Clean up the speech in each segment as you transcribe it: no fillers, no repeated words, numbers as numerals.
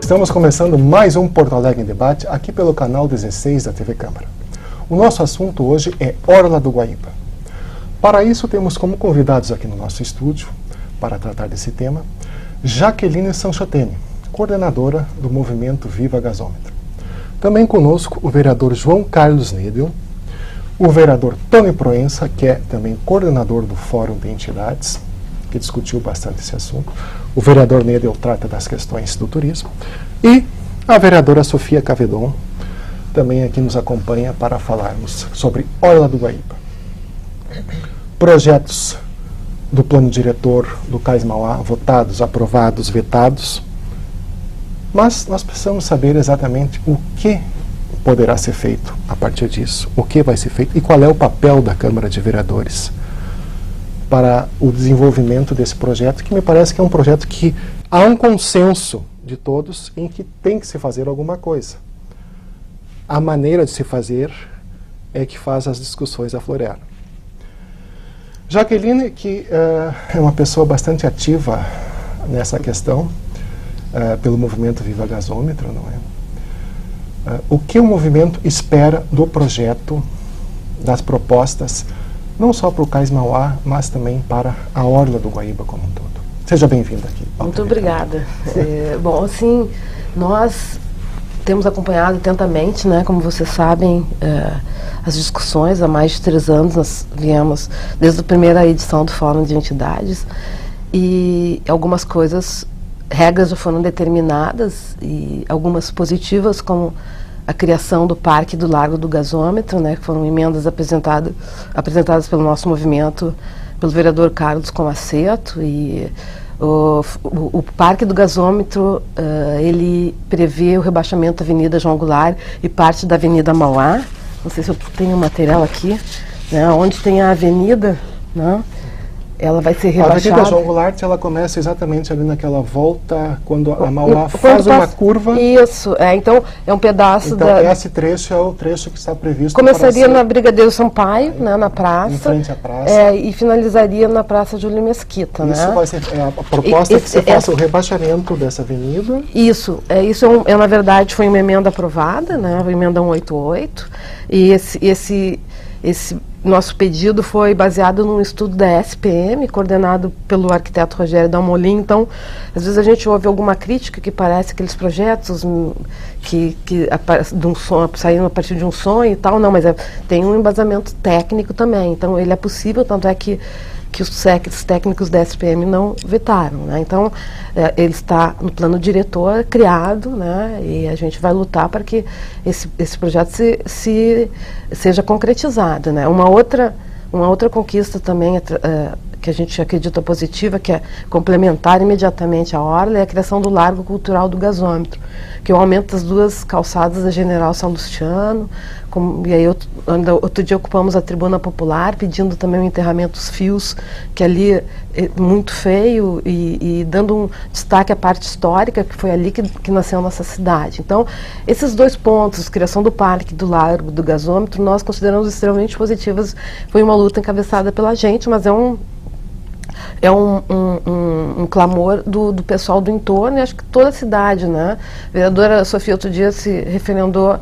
Estamos começando mais um Porto Alegre em Debate, aqui pelo canal 16 da TV Câmara. O nosso assunto hoje é Orla do Guaíba. Para isso, temos como convidados aqui no nosso estúdio, para tratar desse tema, Jaqueline Sanchotene, coordenadora do movimento Viva Gasômetro. Também conosco o vereador João Carlos Nedel, o vereador Tony Proença, que é também coordenador do Fórum de Entidades, que discutiu bastante esse assunto. O vereador Nedel trata das questões do turismo. E a vereadora Sofia Cavedon também aqui nos acompanha para falarmos sobre Orla do Guaíba. Projetos do plano diretor do Cais Mauá, votados, aprovados, vetados. Mas nós precisamos saber exatamente o que poderá ser feito a partir disso, o que vai ser feito e qual é o papel da Câmara de Vereadores para o desenvolvimento desse projeto, que me parece que é um projeto que há um consenso de todos em que tem que se fazer alguma coisa. A maneira de se fazer é que faz as discussões aflorar. Jaqueline, que é uma pessoa bastante ativa nessa questão, pelo movimento Viva Gasômetro, não é? O que o movimento espera do projeto, das propostas, não só para o Cais Mauá, mas também para a Orla do Guaíba como um todo. Seja bem-vinda aqui. Muito obrigada. Bom, assim, nós temos acompanhado atentamente, né, como vocês sabem, as discussões. Há mais de 3 anos nós viemos desde a primeira edição do Fórum de Entidades, e algumas coisas, regras já foram determinadas, e algumas positivas, como a criação do Parque do Largo do Gasômetro, né, que foram emendas apresentadas pelo nosso movimento, pelo vereador Carlos Comaceto. E o Parque do Gasômetro, ele prevê o rebaixamento da Avenida João Goulart e parte da Avenida Mauá. Não sei se eu tenho material aqui, né, onde tem a avenida, né, ela vai ser rebaixada. A Avenida João Goulart, ela começa exatamente ali naquela volta, quando a Mauá faz uma curva. Isso, então é um pedaço então, esse trecho é o trecho que está previsto. Começaria na Brigadeiro Sampaio, né, na praça. Em frente à praça. E finalizaria na Praça Júlio Mesquita. Isso, né? Vai ser a proposta é que você faça o rebaixamento dessa avenida. Isso, na verdade, foi uma emenda aprovada, né, uma emenda 188, e esse nosso pedido foi baseado num estudo da SPM, coordenado pelo arquiteto Rogério Dalmolin. Então, às vezes a gente ouve alguma crítica que parece aqueles projetos saíram a partir de um sonho e tal. Não, mas tem um embasamento técnico também. Então, ele é possível, tanto é que os técnicos da SPM não vetaram, né? Então, ele está no plano diretor criado, né? E a gente vai lutar para que esse projeto seja concretizado, né? Uma outra conquista também que a gente acredita positiva, que é complementar imediatamente a Orla, é a criação do Largo Cultural do Gasômetro, que é o aumento das 2 calçadas da General São Luciano. E aí outro dia ocupamos a tribuna popular pedindo também o enterramento dos fios, que ali é muito feio, e dando um destaque à parte histórica, que foi ali que nasceu a nossa cidade. Então, esses 2 pontos, criação do Parque do Largo do Gasômetro, nós consideramos extremamente positivas. Foi uma luta encabeçada pela gente, mas é um clamor do pessoal do entorno, e acho que toda a cidade, né? A vereadora Sofia outro dia se referendou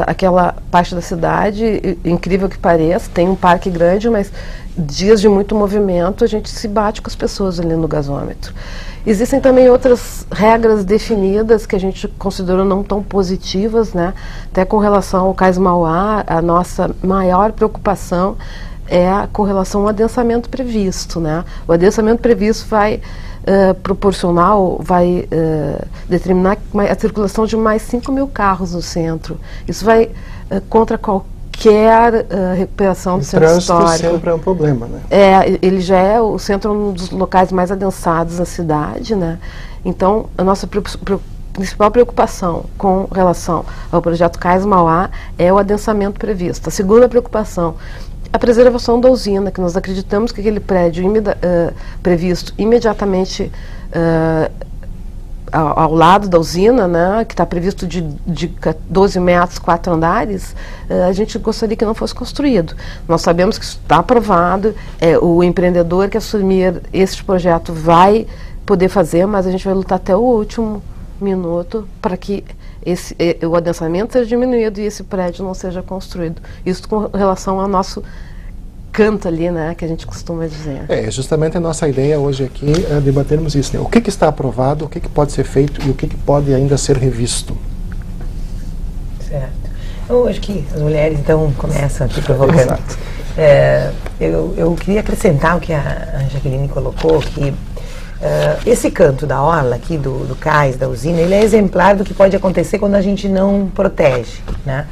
aquela parte da cidade, incrível que pareça, tem um parque grande, mas dias de muito movimento a gente se bate com as pessoas ali no gasômetro. Existem também outras regras definidas que a gente considerou não tão positivas, né? Até com relação ao Cais Mauá, a nossa maior preocupação é com relação ao adensamento previsto, né? O adensamento previsto vai determinar a circulação de mais 5.000 carros no centro. Isso vai contra qualquer recuperação do centro histórico. O trânsito sempre é um problema, né? Ele já é o centro, um dos locais mais adensados da cidade, né? Então, a nossa principal preocupação com relação ao projeto Cais Mauá é o adensamento previsto. A segunda preocupação, a preservação da usina, que nós acreditamos que aquele prédio previsto imediatamente ao lado da usina, né, que está previsto de 12 metros, 4 andares, a gente gostaria que não fosse construído. Nós sabemos que isso está aprovado, o empreendedor que assumir esse projeto vai poder fazer, mas a gente vai lutar até o último minuto para que o adensamento seja diminuído e esse prédio não seja construído. Isso com relação ao nosso canto ali, né, que a gente costuma dizer. É justamente a nossa ideia hoje aqui é debatermos isso, né? O que está aprovado, o que pode ser feito e o que pode ainda ser revisto. Certo. Eu acho que as mulheres, então, começam aqui provocando. Exato. Eu queria acrescentar o que a Jaqueline colocou, que esse canto da orla aqui, do cais, da usina, ele é exemplar do que pode acontecer quando a gente não protege, né?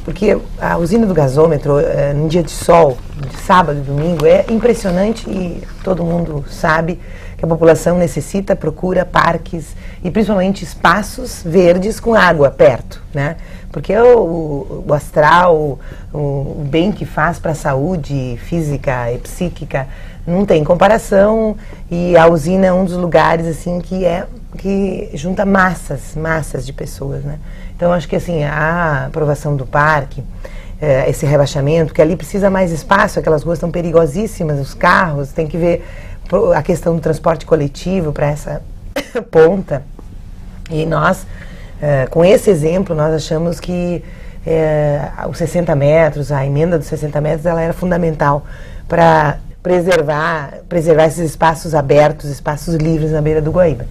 Porque a usina do gasômetro, num dia de sol, de sábado e domingo, é impressionante e todo mundo sabe que a população necessita, procura parques e principalmente espaços verdes com água perto, né? Porque o astral, o bem que faz para a saúde física e psíquica não tem comparação, e a usina é um dos lugares assim que junta massas de pessoas, né? Então acho que assim a aprovação do parque, esse rebaixamento, que ali precisa mais espaço, aquelas ruas estão perigosíssimas, os carros, tem que ver a questão do transporte coletivo para essa ponta. E nós, com esse exemplo, nós achamos que os 60 metros, a emenda dos 60 metros, ela era fundamental para preservar esses espaços abertos, espaços livres na beira do Guaíba.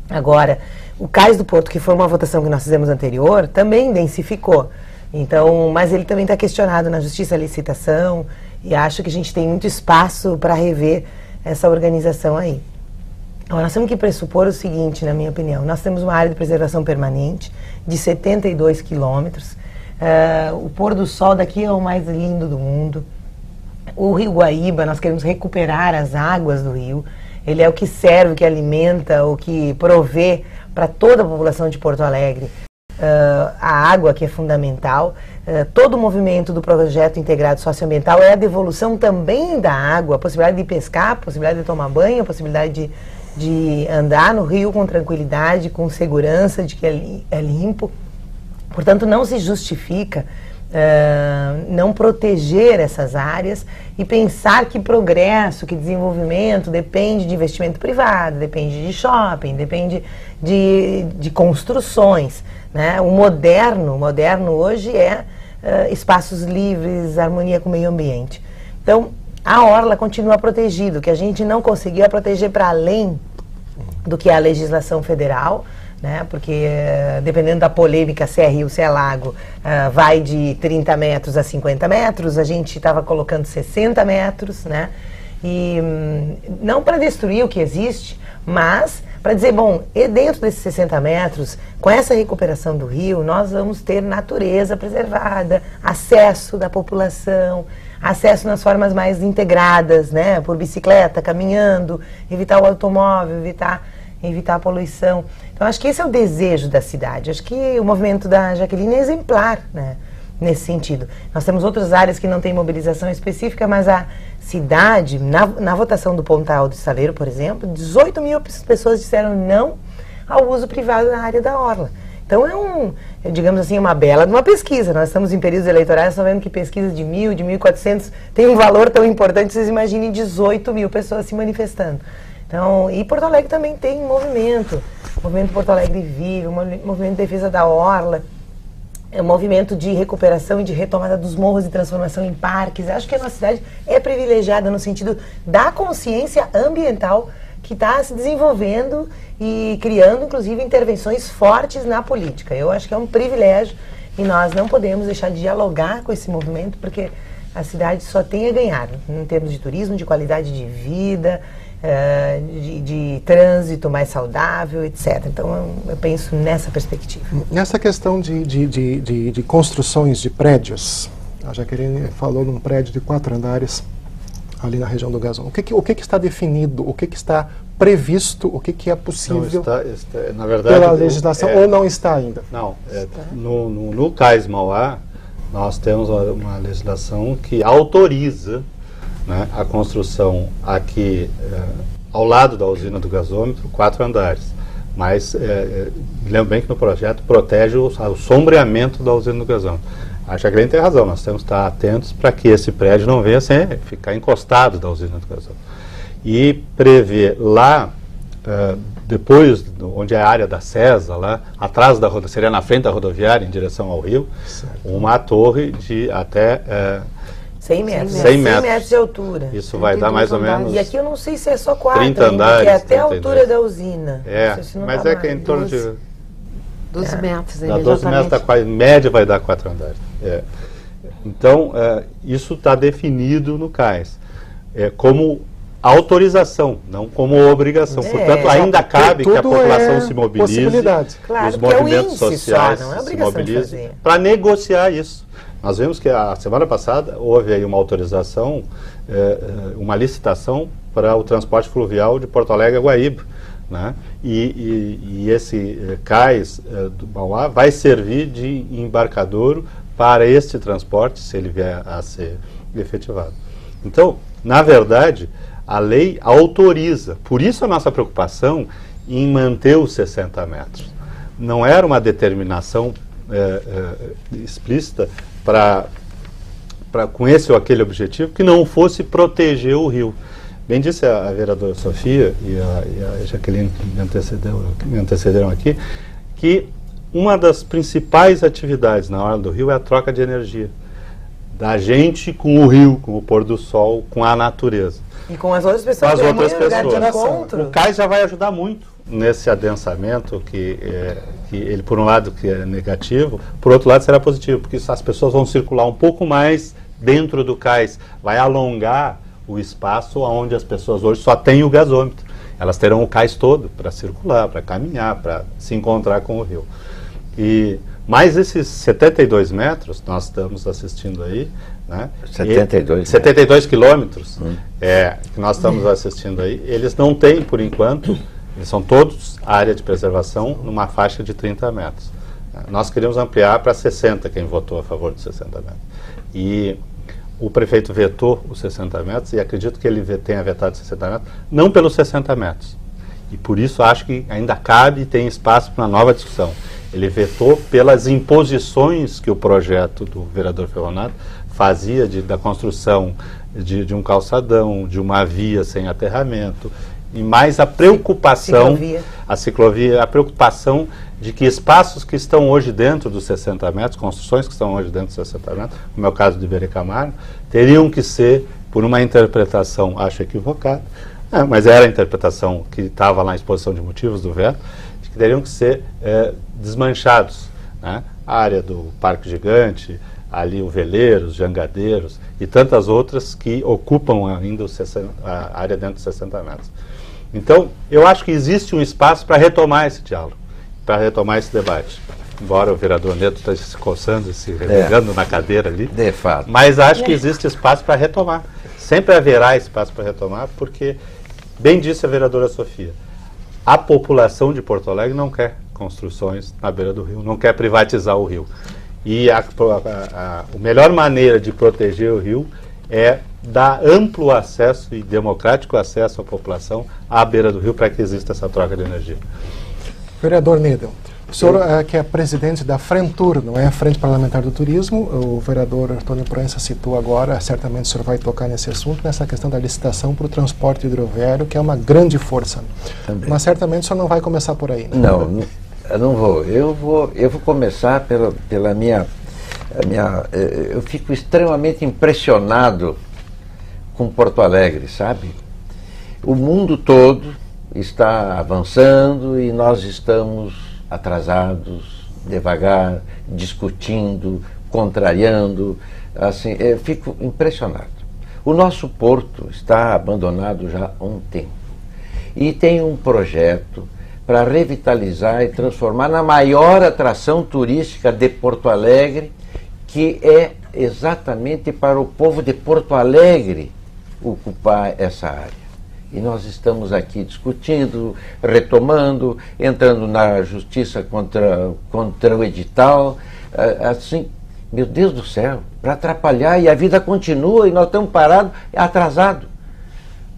Agora, o Cais do Porto, que foi uma votação que nós fizemos anterior, também densificou. Então, mas ele também está questionado na Justiça da Licitação e acho que a gente tem muito espaço para rever essa organização aí. Agora, nós temos que pressupor o seguinte, na minha opinião. Nós temos uma área de preservação permanente de 72 quilômetros. O pôr do sol daqui é o mais lindo do mundo. O Rio Guaíba, nós queremos recuperar as águas do rio. Ele é o que serve, o que alimenta, o que provê para toda a população de Porto Alegre a água, que é fundamental. Todo o movimento do projeto integrado socioambiental é a devolução também da água, a possibilidade de pescar, a possibilidade de tomar banho, a possibilidade de andar no rio com tranquilidade, com segurança de que é limpo. Portanto, não se justifica não proteger essas áreas e pensar que progresso, que desenvolvimento depende de investimento privado, depende de shopping, depende de construções, né? O moderno hoje é espaços livres, harmonia com o meio ambiente. Então, a orla continua protegida. O que a gente não conseguiu é proteger para além do que é a legislação federal, né? Porque dependendo da polêmica, se é rio, se é lago, vai de 30 metros a 50 metros, a gente estava colocando 60 metros, né? E não para destruir o que existe, mas para dizer, bom, e dentro desses 60 metros, com essa recuperação do rio, nós vamos ter natureza preservada, acesso da população, acesso nas formas mais integradas, né? Por bicicleta, caminhando, evitar o automóvel, evitar a poluição. Então, acho que esse é o desejo da cidade. Acho que o movimento da Jaqueline é exemplar, né, nesse sentido. Nós temos outras áreas que não têm mobilização específica, mas a cidade, na votação do Pontal do Estaleiro, por exemplo, 18 mil pessoas disseram não ao uso privado na área da orla. Então, digamos assim, uma bela de uma pesquisa. Nós estamos em períodos eleitorais, estamos vendo que pesquisas de 1.000, de 1.400 têm um valor tão importante, vocês imaginem 18 mil pessoas se manifestando. Então, e Porto Alegre também tem movimento. O movimento Porto Alegre Vive, o movimento de defesa da orla, o movimento de recuperação e de retomada dos morros e transformação em parques. Acho que a nossa cidade é privilegiada no sentido da consciência ambiental que está se desenvolvendo e criando, inclusive, intervenções fortes na política. Eu acho que é um privilégio e nós não podemos deixar de dialogar com esse movimento, porque a cidade só tem a ganhar em termos de turismo, de qualidade de vida, de trânsito mais saudável, etc. Então, eu penso nessa perspectiva. Nessa questão de construções de prédios, a Jaqueline falou num prédio de 4 andares ali na região do Gazon. O que está definido, o que está previsto, o que é possível na verdade, pela legislação ou não está ainda? Não, no Cais Mauá, nós temos uma legislação que autoriza, né, a construção aqui ao lado da usina do gasômetro, 4 andares. Mas lembro bem que no projeto protege o sombreamento da usina do gasômetro. A Jaqueline tem razão, nós temos que estar atentos para que esse prédio não venha sem ficar encostado da usina do gasômetro. E prever lá, depois, onde é a área da CESA, lá, atrás da rodovia, seria na frente da rodoviária, em direção ao rio, uma torre de até 100 metros. 100 100 metros. metros de altura. Isso vai dar mais ou menos... E aqui eu não sei se é só 4, 30 ainda, andares, que é até a 32. altura da usina. É, Não sei se não mas dá é que é em mais. torno de... 12 metros, Dá 12 metros, dá quase, média vai dar 4 andares. É. Então, isso está definido no CAIS como autorização, não como obrigação. Portanto, ainda cabe que a população se mobilize, claro, os movimentos é sociais só, não é se obrigação mobilizem para negociar isso. Nós vimos que a semana passada houve aí uma autorização, uma licitação para o transporte fluvial de Porto Alegre a Guaíba. Né? E esse cais do Mauá vai servir de embarcadouro para este transporte, se ele vier a ser efetivado. Então, na verdade, a lei autoriza. Por isso a nossa preocupação em manter os 60 metros. Não era uma determinação explícita com esse ou aquele objetivo que não fosse proteger o rio. Bem disse a vereadora Sofia e a Jaqueline que me antecederam aqui, que uma das principais atividades na orla do rio é a troca de energia da gente com o rio, com o pôr do sol, com a natureza. E com as outras pessoas. Com as outras lugar de pessoas. encontro. O cais já vai ajudar muito nesse adensamento que ele, por um lado, que é negativo, por outro lado, será positivo, porque as pessoas vão circular um pouco mais dentro do cais, vai alongar o espaço onde as pessoas hoje só têm o gasômetro. Elas terão o cais todo para circular, para caminhar, para se encontrar com o rio. Mais esses 72 metros, nós estamos assistindo aí, né? 72 quilômetros que nós estamos assistindo aí, eles não têm, por enquanto, eles são todos área de preservação numa faixa de 30 metros. Nós queríamos ampliar para 60, quem votou a favor de 60 metros. E o prefeito vetou os 60 metros, e acredito que ele tenha vetado os 60 metros, não pelos 60 metros. E por isso acho que ainda cabe e tem espaço para uma nova discussão. Ele vetou pelas imposições que o projeto do vereador Ferronato fazia da construção de um calçadão, de uma via sem aterramento, e mais a preocupação, a ciclovia, a preocupação de que espaços que estão hoje dentro dos 60 metros, construções que estão hoje dentro dos 60 metros, como é o caso de Iberê Camargo, teriam que ser, por uma interpretação, acho equivocada, mas era a interpretação que estava lá na exposição de motivos do veto, que teriam que ser desmanchados. Né? A área do Parque Gigante, ali o Veleiro, os Jangadeiros e tantas outras que ocupam ainda a área dentro dos 60 metros. Então, eu acho que existe um espaço para retomar esse diálogo, para retomar esse debate. Embora o vereador Neto esteja se coçando, se relegando na cadeira ali. De fato. Mas acho que existe espaço para retomar. Sempre haverá espaço para retomar, porque, bem disse a vereadora Sofia, a população de Porto Alegre não quer construções na beira do rio, não quer privatizar o rio. E a melhor maneira de proteger o rio é dar amplo acesso e democrático acesso à população à beira do rio para que exista essa troca de energia. Vereador Nedel, o senhor que é presidente da Frentur, não é a Frente Parlamentar do Turismo, o vereador Antônio Proença citou agora, certamente o senhor vai tocar nesse assunto, nessa questão da licitação para o transporte hidroviário, que é uma grande força. Também. Mas certamente o senhor não vai começar por aí. Né? Não, eu não vou. Eu vou começar pela minha... eu fico extremamente impressionado com Porto Alegre, sabe? O mundo todo está avançando e nós estamos atrasados, devagar, discutindo, contrariando, assim, eu fico impressionado. O nosso porto está abandonado já há um tempo e tem um projeto para revitalizar e transformar na maior atração turística de Porto Alegre, que é exatamente para o povo de Porto Alegre ocupar essa área. E nós estamos aqui discutindo, retomando, entrando na justiça contra o edital, assim, meu Deus do céu, para atrapalhar, e a vida continua e nós estamos parados, atrasados.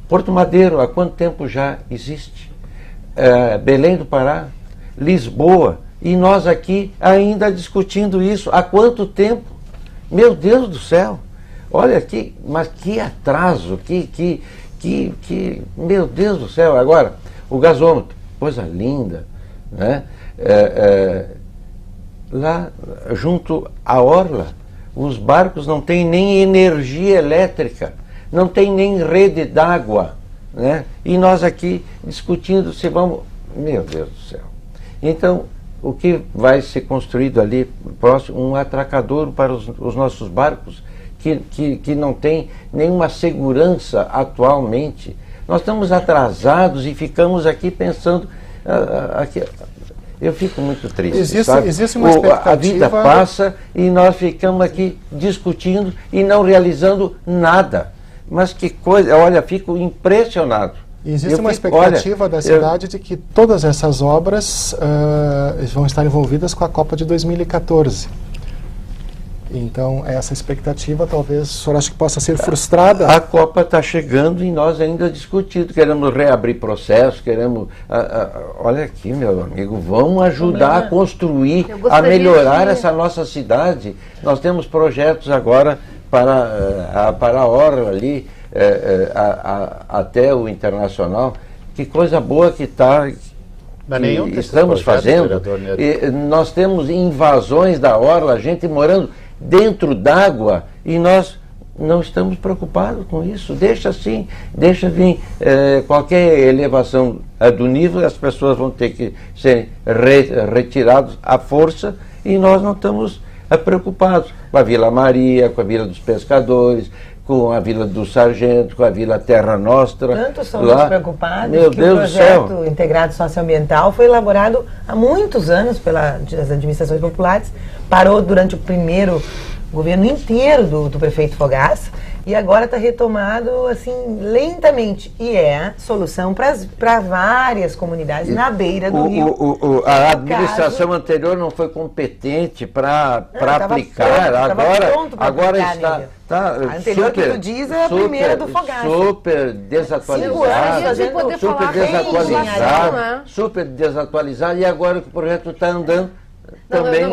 Porto Madeiro, há quanto tempo já existe? Belém do Pará, Lisboa, e nós aqui ainda discutindo isso. Há quanto tempo? Meu Deus do céu! Olha aqui, mas que atraso, meu Deus do céu. Agora, o gasômetro. coisa linda, né? Lá junto à orla, os barcos não têm nem energia elétrica, não tem nem rede d'água, né? E nós aqui discutindo se vamos... Meu Deus do céu. Então, o que vai ser construído ali próximo? Um atracadouro para os nossos barcos, que não tem nenhuma segurança atualmente. Nós estamos atrasados e ficamos aqui pensando... eu fico muito triste, sabe? Existe uma expectativa... A vida passa e nós ficamos aqui discutindo e não realizando nada. Mas que coisa... Olha, fico impressionado. Existe uma expectativa da cidade de que todas essas obras vão estar envolvidas com a Copa de 2014. Então, essa expectativa talvez o senhor acha que possa ser frustrada? A Copa está chegando e nós ainda discutindo. Queremos reabrir processo, queremos... olha aqui, meu amigo, vamos ajudar a construir, a melhorar essa nossa cidade. Nós temos projetos agora para a orla ali, até o Internacional. Que coisa boa que está... estamos fazendo. E nós temos invasões da orla, gente morando dentro d'água, e nós não estamos preocupados com isso. Deixa assim, deixa vir qualquer elevação do nível, as pessoas vão ter que ser retiradas à força, e nós não estamos preocupados com a Vila Maria, com a Vila dos Pescadores, com a Vila do Sargento, com a Vila Terra Nostra. Tanto somos preocupados meu que Deus o projeto integrado socioambiental foi elaborado há muitos anos pelas administrações populares, parou durante o primeiro governo inteiro do prefeito Fogaça, e agora está retomado assim lentamente, e é solução para várias comunidades na beira do rio. A administração anterior não foi competente para aplicar, agora está a anterior que tu diz é a primeira do Fogaça. Super desatualizado, e agora que o projeto está andando também,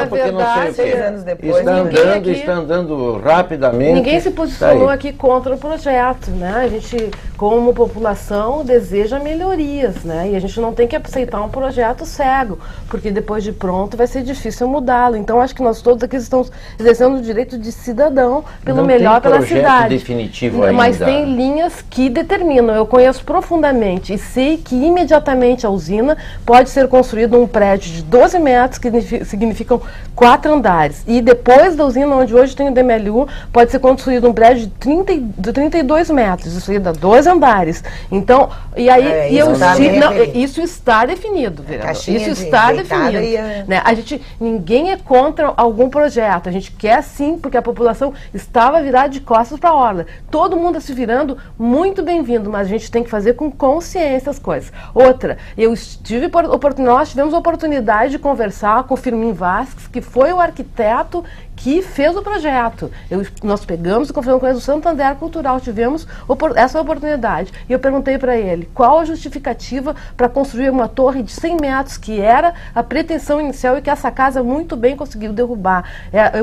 porque não sei o quê. 6 anos depois, está andando rapidamente. Ninguém se posicionou aqui contra o projeto, né? A gente, como população, deseja melhorias, né? E a gente não tem que aceitar um projeto cego, porque depois de pronto vai ser difícil mudá-lo. Então, acho que nós todos aqui estamos exercendo o direito de cidadão pelo melhor pela cidade. Definitivo ainda. Mas tem linhas que determinam. Eu conheço profundamente e sei que imediatamente a usina pode ser construído um prédio de 12 metros, que significam 4 andares. E depois da usina, onde hoje tem o DMLU, pode ser construído um prédio de 32 metros. Isso aí dá 12 andares. Então, e aí, isso está definido, vereador. Isso está definido. Né? Ninguém é contra algum projeto. A gente quer sim, porque a população estava virada de costas para a orla. Todo mundo se virando, muito bem-vindo, mas a gente tem que fazer com consciência as coisas. Outra, nós tivemos a oportunidade de conversar com o Firmin Vasques, que foi o arquiteto que fez o projeto. Nós pegamos e conversamos com ele do Santander Cultural, tivemos essa oportunidade. E eu perguntei para ele qual a justificativa para construir uma torre de 100 metros, que era a pretensão inicial e que essa casa muito bem conseguiu derrubar.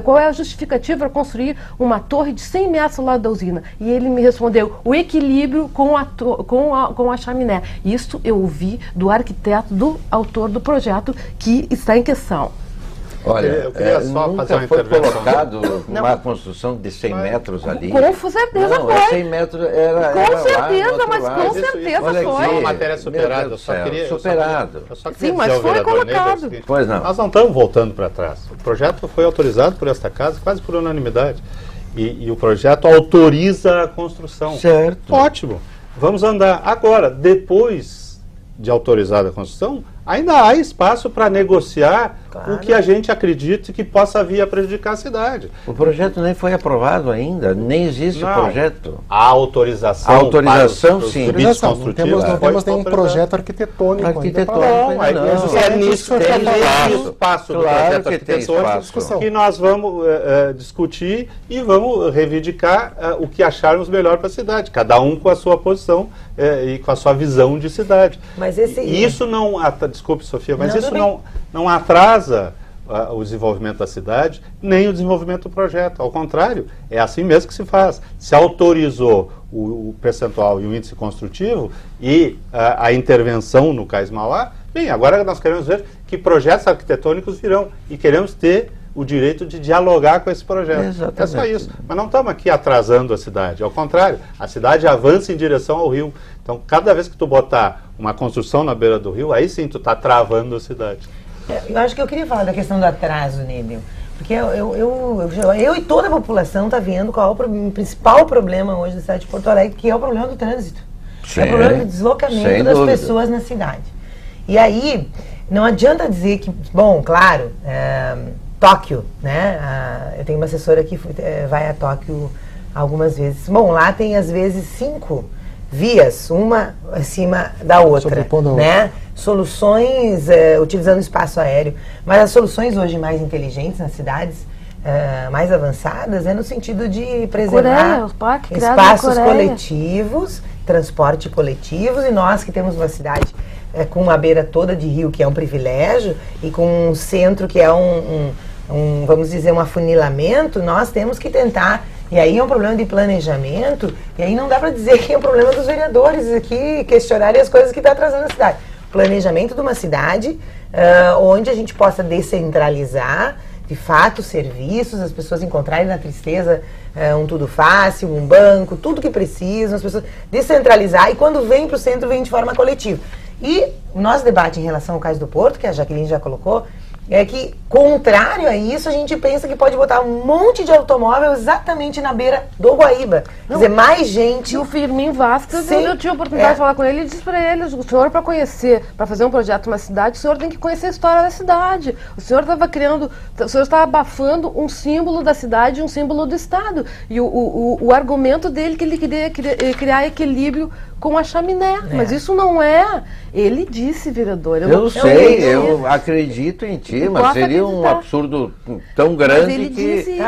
Qual é a justificativa para construir uma torre de 100 metros ao lado da usina? E ele me respondeu, o equilíbrio com a chaminé. Isso eu ouvi do arquiteto, do autor do projeto que está em questão. Olha, eu queria só nunca foi colocado uma construção de 100 metros ali. Com certeza foi. 100 metros era com certeza, mas com certeza foi. É uma matéria superada. Superado. Sim, mas foi colocado. Pois não. Nós não estamos voltando para trás. O projeto foi autorizado por esta casa quase por unanimidade. E o projeto autoriza a construção. Certo. Ótimo. Vamos andar. Agora, depois de autorizada a construção, ainda há espaço para negociar o que a gente acredite que possa vir a prejudicar a cidade. O projeto nem foi aprovado ainda, nem existe o projeto. A autorização. A autorização, sim. Não temos nenhum projeto arquitetônico. É nisso que tem espaço do projeto arquitetônico que nós vamos discutir e vamos reivindicar o que acharmos melhor para a cidade, cada um com a sua posição e com a sua visão de cidade. Mas isso não... Desculpe, Sofia, mas isso não atrasa o desenvolvimento da cidade, nem o desenvolvimento do projeto. Ao contrário, é assim mesmo que se faz. Se autorizou o percentual e o índice construtivo e a intervenção no Cais Mauá, bem, agora nós queremos ver que projetos arquitetônicos virão e queremos ter o direito de dialogar com esse projeto. Exatamente. É só isso. Mas não estamos aqui atrasando a cidade. Ao contrário, a cidade avança em direção ao rio. Então, cada vez que tu botar uma construção na beira do rio, aí sim tu está travando a cidade. Eu acho que eu queria falar da questão do atraso, Nílio. Porque eu e toda a população está vendo qual é o principal problema hoje da cidade de Porto Alegre, que é o problema do trânsito. Sim, é o problema do deslocamento das pessoas na cidade. E aí, não adianta dizer que, bom, claro, Tóquio, né? Eu tenho uma assessora que vai a Tóquio algumas vezes. Bom, lá tem às vezes 5 vias, uma acima da outra, né? Soluções utilizando espaço aéreo, mas as soluções hoje mais inteligentes nas cidades, mais avançadas, no sentido de preservar espaços coletivos, transporte coletivos, e nós que temos uma cidade com uma beira toda de rio, que é um privilégio, e com um centro que é vamos dizer, um afunilamento, nós temos que tentar. E aí é um problema de planejamento, e aí não dá para dizer que é um problema dos vereadores aqui questionarem as coisas que estão atrasando a cidade. Planejamento de uma cidade onde a gente possa descentralizar, de fato, serviços, as pessoas encontrarem na tristeza um tudo fácil, um banco, tudo que precisam, as pessoas descentralizar, e quando vem para o centro, vem de forma coletiva. E o nosso debate em relação ao Cais do Porto, que a Jaqueline já colocou, é que, contrário a isso, a gente pensa que pode botar um monte de automóvel exatamente na beira do Guaíba. Quer dizer, mais gente... E o Firmin Vasquez, eu tive a oportunidade de falar com ele e disse para ele, o senhor, para conhecer, para fazer um projeto numa cidade, o senhor tem que conhecer a história da cidade. O senhor estava abafando um símbolo da cidade, um símbolo do Estado. E o argumento dele que ele queria criar equilíbrio com a chaminé. Mas isso não é... Ele disse, vereador. Eu sei, eu acredito em ti, mas seria um absurdo tão grande mas ele disse,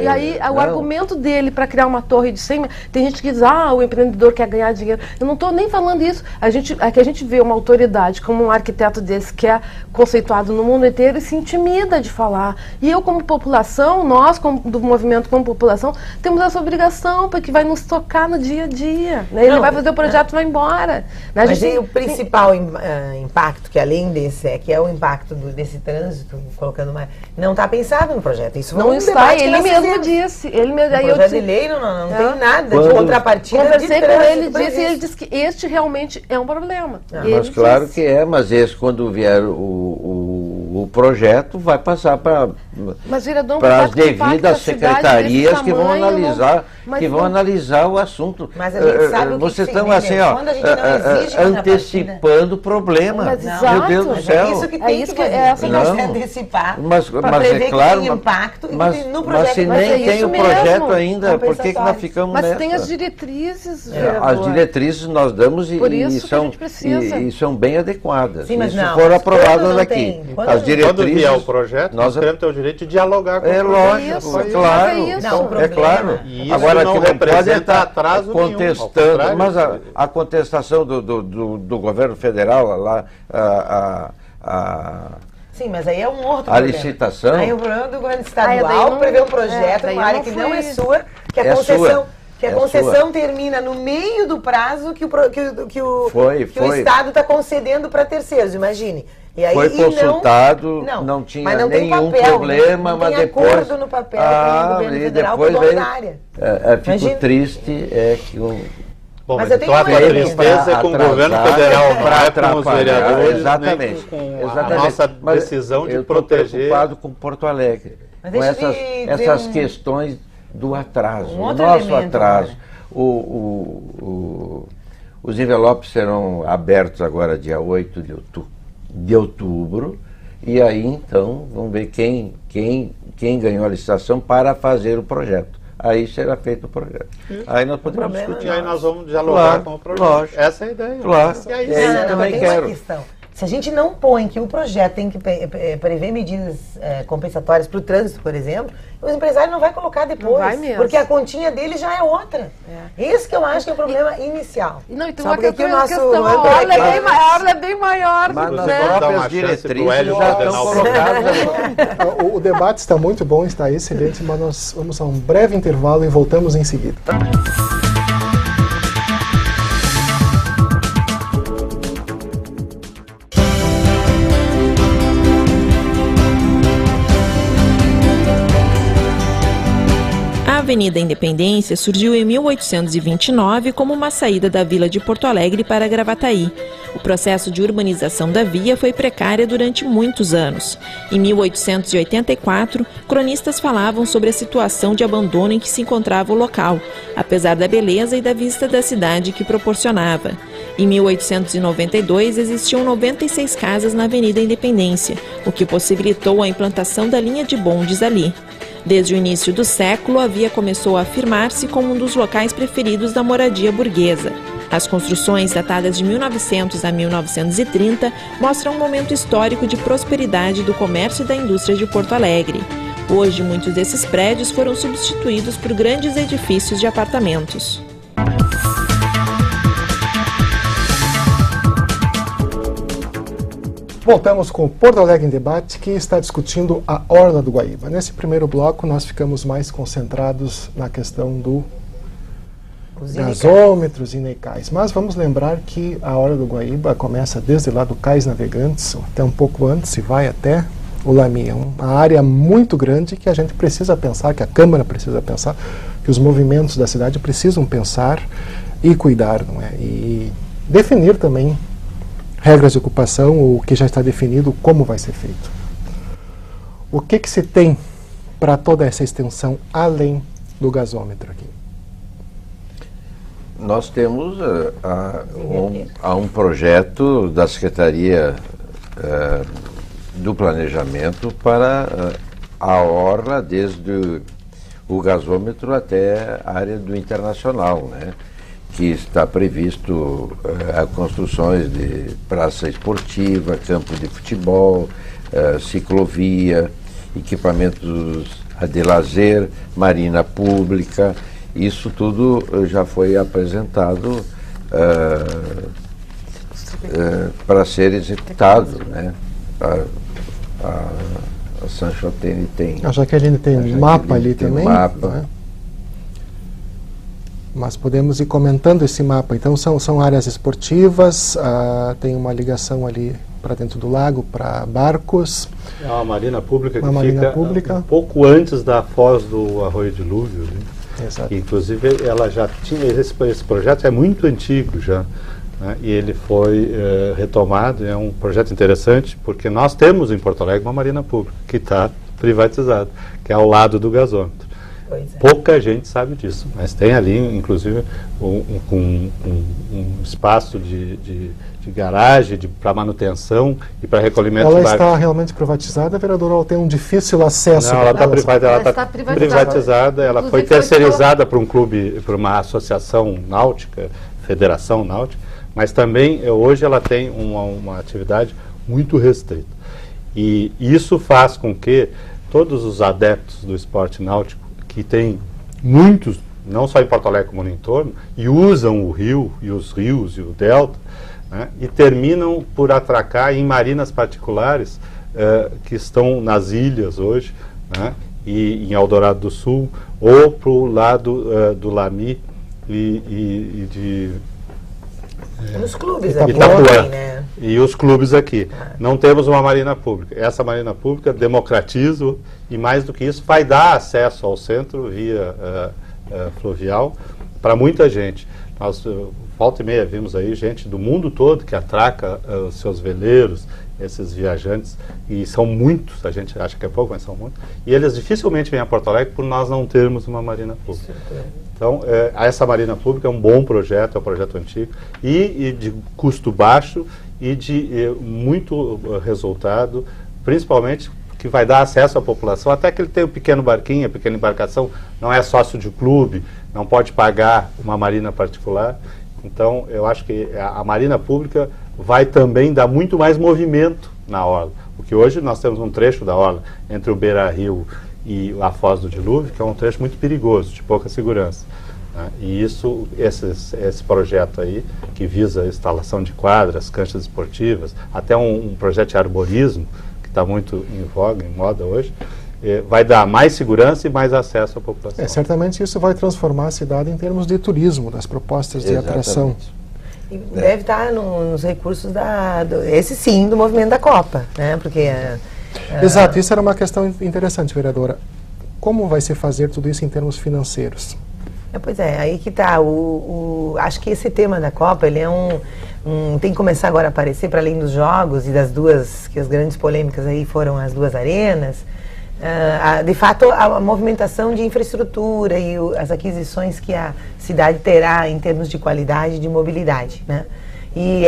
e aí o argumento dele para criar uma torre de 100 metros, tem gente que diz, o empreendedor quer ganhar dinheiro. Eu não estou nem falando isso. A gente vê uma autoridade como um arquiteto desse que é conceituado no mundo inteiro e se intimida de falar. E eu, como população, nós do movimento como população, temos essa obrigação, porque vai nos tocar no dia a dia. Né? Ele vai fazer o projeto e vai embora. Né? Mas o principal impacto, que além desse que é o impacto desse trânsito, colocando mais, não está pensado no projeto. Isso não está, ele mesmo disse. Ele mesmo, o projeto de lei não tem nada de contrapartida. Conversei com ele, ele disse que este realmente é um problema. Mas claro que é, mas esse, quando vier o projeto, vai passar para as devidas secretarias que vão analisar o assunto. Mas a gente sabe o que vocês estão assim, antecipando o problema. Meu Deus do céu. É isso que tem que fazer. Antecipar, para prever que tem impacto, mas no projeto. Se nem tem o projeto ainda, por que nós ficamos nessa? Mas tem as diretrizes, as diretrizes nós damos e são bem adequadas. Sim, mas se for aprovadas aqui. As diretrizes, quando vier o projeto, nós queremos ter o direito de dialogar com o projeto. Lógico, é claro. Agora, que não pode estar atraso contestando, nenhum, mas a contestação do governo federal lá, sim, mas aí é um outro problema. Licitação. Aí o problema do governo estadual prever um projeto numa área que não é sua, que a concessão... Que a concessão termina no meio do prazo que o Estado está concedendo para terceiros, imagine. E aí, foi consultado, não tinha nenhum problema, mas depois... acordo no papel com o governo federal por dono da área. Fico triste, que Bom, mas a tristeza é com o governo federal, para com os vereadores, exatamente, com a nossa decisão de proteger. Eu estou preocupado com Porto Alegre, com essas questões do atraso, o nosso atraso. Os envelopes serão abertos agora dia 8 de outubro, e aí então vamos ver quem ganhou a licitação para fazer o projeto. Aí será feito o projeto. Aí nós podemos discutir. E aí nós vamos dialogar com o projeto. Lógico. Essa é a ideia. Claro. E aí, eu também quero. Se a gente não põe que o projeto tem que prever medidas compensatórias para o trânsito, por exemplo, o empresário não vai colocar depois, não vai mesmo. Porque a continha dele já é outra. Esse que eu acho que é o problema inicial. Não, então a orla é bem maior. Mas nas próprias diretrizes já estão colocadas. O debate está muito bom, está excelente, mas nós vamos a um breve intervalo e voltamos em seguida. Avenida Independência surgiu em 1829 como uma saída da vila de Porto Alegre para Gravataí. O processo de urbanização da via foi precária durante muitos anos. Em 1884, cronistas falavam sobre a situação de abandono em que se encontrava o local, apesar da beleza e da vista da cidade que proporcionava. Em 1892, existiam 96 casas na Avenida Independência, o que possibilitou a implantação da linha de bondes ali. Desde o início do século, a via começou a afirmar-se como um dos locais preferidos da moradia burguesa. As construções, datadas de 1900 a 1930, mostram um momento histórico de prosperidade do comércio e da indústria de Porto Alegre. Hoje, muitos desses prédios foram substituídos por grandes edifícios de apartamentos. Voltamos com o Porto Alegre em Debate, que está discutindo a Orla do Guaíba. Nesse primeiro bloco, nós ficamos mais concentrados na questão do gasômetros e neicais. Mas vamos lembrar que a Orla do Guaíba começa desde lá do Cais Navegantes, até um pouco antes, e vai até o Lami. É uma área muito grande que a gente precisa pensar, que a Câmara precisa pensar, que os movimentos da cidade precisam pensar e cuidar, não é? E definir também regras de ocupação, o que já está definido, como vai ser feito. O que se tem para toda essa extensão além do gasômetro aqui? Nós temos um projeto da Secretaria do Planejamento para a orla, desde o gasômetro até a área do Internacional, né? Que está previsto construções de praça esportiva, campo de futebol, ciclovia, equipamentos de lazer, marina pública. Isso tudo já foi apresentado para ser executado, né? A Sanchotene tem. A Jaqueline tem um mapa ali também. Mapa. Né? Mas podemos ir comentando esse mapa. Então são áreas esportivas, tem uma ligação ali para dentro do lago, para barcos. É uma marina pública que marina fica um pouco antes da foz do Arroio Dilúvio. Né? Exato. Inclusive ela já tinha, esse projeto é muito antigo já, né? E ele foi retomado. É um projeto interessante porque nós temos em Porto Alegre uma marina pública que está privatizada, que é ao lado do gasômetro. Pouca gente sabe disso, mas tem ali, inclusive, um espaço de garagem para manutenção e para recolhimento. Ela está realmente privatizada, vereador, ou tem um difícil acesso? Não, ela está privatizada. Ela foi terceirizada para um clube, para uma associação náutica, Federação Náutica, mas também hoje ela tem uma atividade muito restrita. E isso faz com que todos os adeptos do esporte náutico, que tem muitos, não só em Porto Alegre como no entorno, e usam o rio, e os rios, e o delta, né, e terminam por atracar em marinas particulares que estão nas ilhas hoje, né, e em Eldorado do Sul, ou para o lado do Lami e de nos clubes Itapuã, aqui, né? E os clubes aqui. Não temos uma marina pública. Essa marina pública democratiza e, mais do que isso, vai dar acesso ao centro via fluvial para muita gente. Nós, volta e meia, vimos aí gente do mundo todo que atraca os seus veleiros, esses viajantes, e são muitos, a gente acha que é pouco, mas são muitos, e eles dificilmente vêm a Porto Alegre por nós não termos uma marina pública. Então, essa marina pública é um bom projeto, é um projeto antigo, e de custo baixo e de muito resultado, principalmente que vai dar acesso à população, até que ele tem um pequeno barquinho, a pequena embarcação, não é sócio de clube, não pode pagar uma marina particular. Então, eu acho que a marina pública vai também dar muito mais movimento na orla. Porque hoje nós temos um trecho da orla entre o Beira-Rio e a Foz do Dilúvio, que é um trecho muito perigoso, de pouca segurança. Né? E esse projeto aí, que visa a instalação de quadras, canchas esportivas, até um projeto de arborismo, que está muito em voga, em moda hoje, vai dar mais segurança e mais acesso à população. Certamente isso vai transformar a cidade em termos de turismo, das propostas de atração. E deve estar nos recursos esse sim, do movimento da Copa, né? Porque exato, isso era uma questão interessante, vereadora. como vai se fazer tudo isso em termos financeiros? Pois é, aí que está. Acho que esse tema da Copa, ele é tem que começar agora a aparecer, para além dos jogos e das duas, que as grandes polêmicas aí foram as duas arenas, de fato a movimentação de infraestrutura e as aquisições que a cidade terá em termos de qualidade de mobilidade, né? E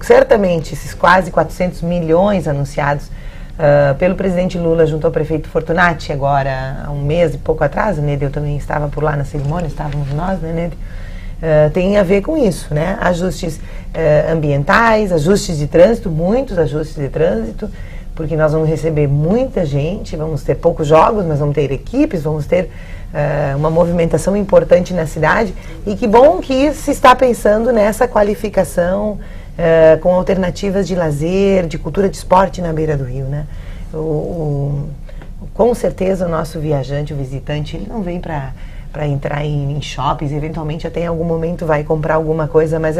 certamente, esses quase 400 milhões anunciados pelo presidente Lula junto ao prefeito Fortunati, agora há um mês e pouco atrás, né, eu também estava por lá na cerimônia, estávamos nós, né, tem a ver com isso, né? Ajustes ambientais, ajustes de trânsito, muitos ajustes de trânsito, porque nós vamos receber muita gente, vamos ter poucos jogos, mas vamos ter equipes, vamos ter uma movimentação importante na cidade, e que bom que se está pensando nessa qualificação com alternativas de lazer, de cultura de esporte na beira do rio, né? Com certeza o nosso viajante, o visitante, ele não vem para entrar em shoppings, eventualmente até em algum momento vai comprar alguma coisa, mas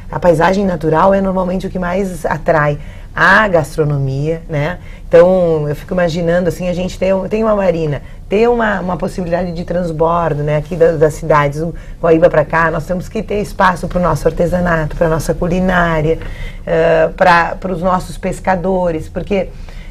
a paisagem natural é normalmente o que mais atrai. A gastronomia, né? Então, eu fico imaginando, assim, a gente tem uma marina, tem uma possibilidade de transbordo, né? Aqui das cidades, do Guaíba para cá, nós temos que ter espaço para o nosso artesanato, para a nossa culinária, para os nossos pescadores, porque,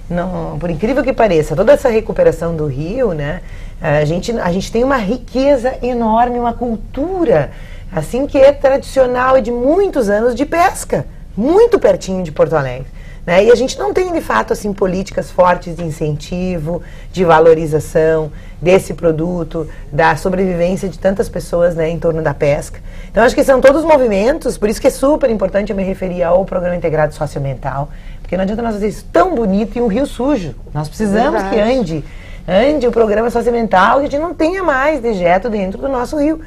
não, por incrível que pareça, toda essa recuperação do rio, né? A gente tem uma riqueza enorme, uma cultura, assim, que é tradicional e de muitos anos de pesca, muito pertinho de Porto Alegre. Né? E a gente não tem, de fato, assim, políticas fortes de incentivo, de valorização desse produto, da sobrevivência de tantas pessoas, né, em torno da pesca. Então, acho que são todos movimentos, por isso que é super importante eu me referir ao Programa Integrado Socioambiental, porque não adianta nós fazer isso tão bonito em um rio sujo. Nós precisamos que ande o Programa Socioambiental, que a gente não tenha mais dejeto dentro do nosso rio.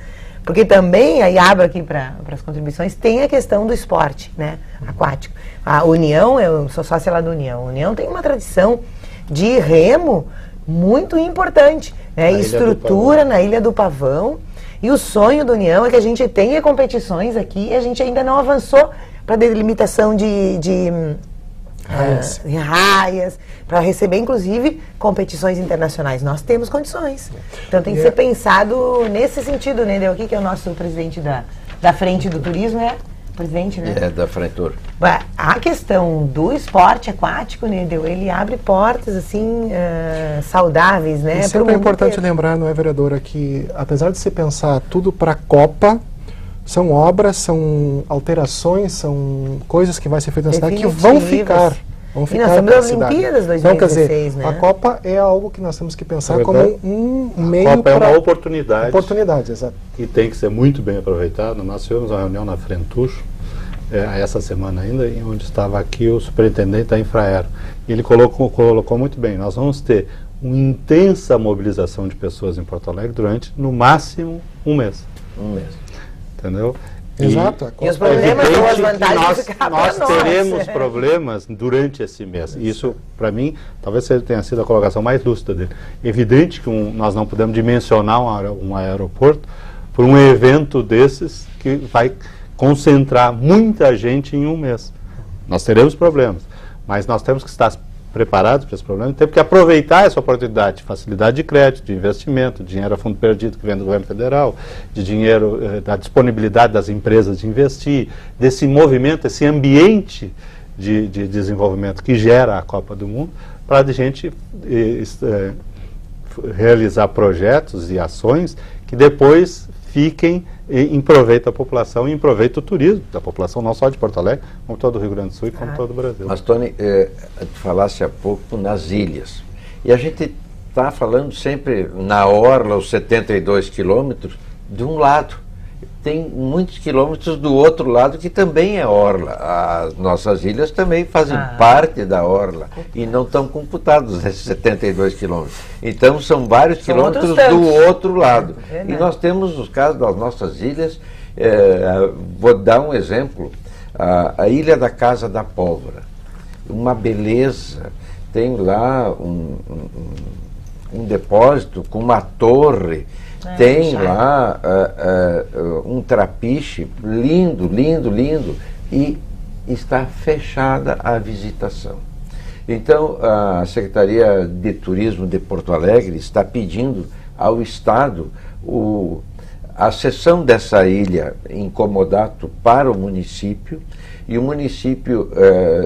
Porque também, aí abro aqui para as contribuições, tem a questão do esporte, né, aquático. A União, eu sou sócia lá da União, a União tem uma tradição de remo muito importante, né, estrutura na Ilha do Pavão, e o sonho da União é que a gente tenha competições aqui, e a gente ainda não avançou para a delimitação de raias, para receber, inclusive, competições internacionais. Nós temos condições. Então tem que ser pensado nesse sentido, né? O que é o nosso presidente da Frente do Turismo, presidente, né? Da Frentur. A questão do esporte aquático, né, ele abre portas, assim, saudáveis, né? E sempre é importante lembrar, não é, vereadora, que apesar de se pensar tudo para a Copa, são obras, são alterações, são coisas que vai ser feitas na cidade que vão ficar. E nós temos as Olimpíadas 2016, então, quer dizer, né? A Copa é algo que nós temos que pensar como um meio para... A Copa é uma oportunidade. Oportunidade, exato. E tem que ser muito bem aproveitado. Nós tivemos uma reunião na Frentur, essa semana ainda, onde estava aqui o superintendente da Infraero. Ele colocou muito bem. Nós vamos ter uma intensa mobilização de pessoas em Porto Alegre durante, no máximo, um mês. Entendeu? Exato. E os problemas ou as vantagens nós teremos problemas durante esse mês. Isso, para mim, talvez tenha sido a colocação mais lúcida dele. Evidente que nós não podemos dimensionar um aeroporto por um evento desses que vai concentrar muita gente em um mês. Nós teremos problemas, mas nós temos que estar preparados para esse problema, temos que aproveitar essa oportunidade de facilidade de crédito, de investimento, dinheiro a fundo perdido que vem do governo federal, de dinheiro, da disponibilidade das empresas de investir, desse movimento, esse ambiente de desenvolvimento que gera a Copa do Mundo, para a gente realizar projetos e ações que depois fiquem em proveito da população e em proveito do turismo da população, não só de Porto Alegre, como todo o Rio Grande do Sul e como todo o Brasil. Mas, Tony, tu falasse há pouco nas ilhas. E a gente está falando sempre na orla, os 72 quilômetros, de um lado. Tem muitos quilômetros do outro lado que também é orla. As nossas ilhas também fazem parte da orla e não estão computados esses 72 quilômetros. Então são vários quilômetros do outro lado. E nós temos os casos das nossas ilhas. Vou dar um exemplo. A Ilha da Casa da Pólvora. Uma beleza. Tem lá um depósito com uma torre. Tem lá um trapiche lindo, lindo, lindo, e está fechada a visitação. Então, a Secretaria de Turismo de Porto Alegre está pedindo ao Estado a cessão dessa ilha em comodato para o município, e o município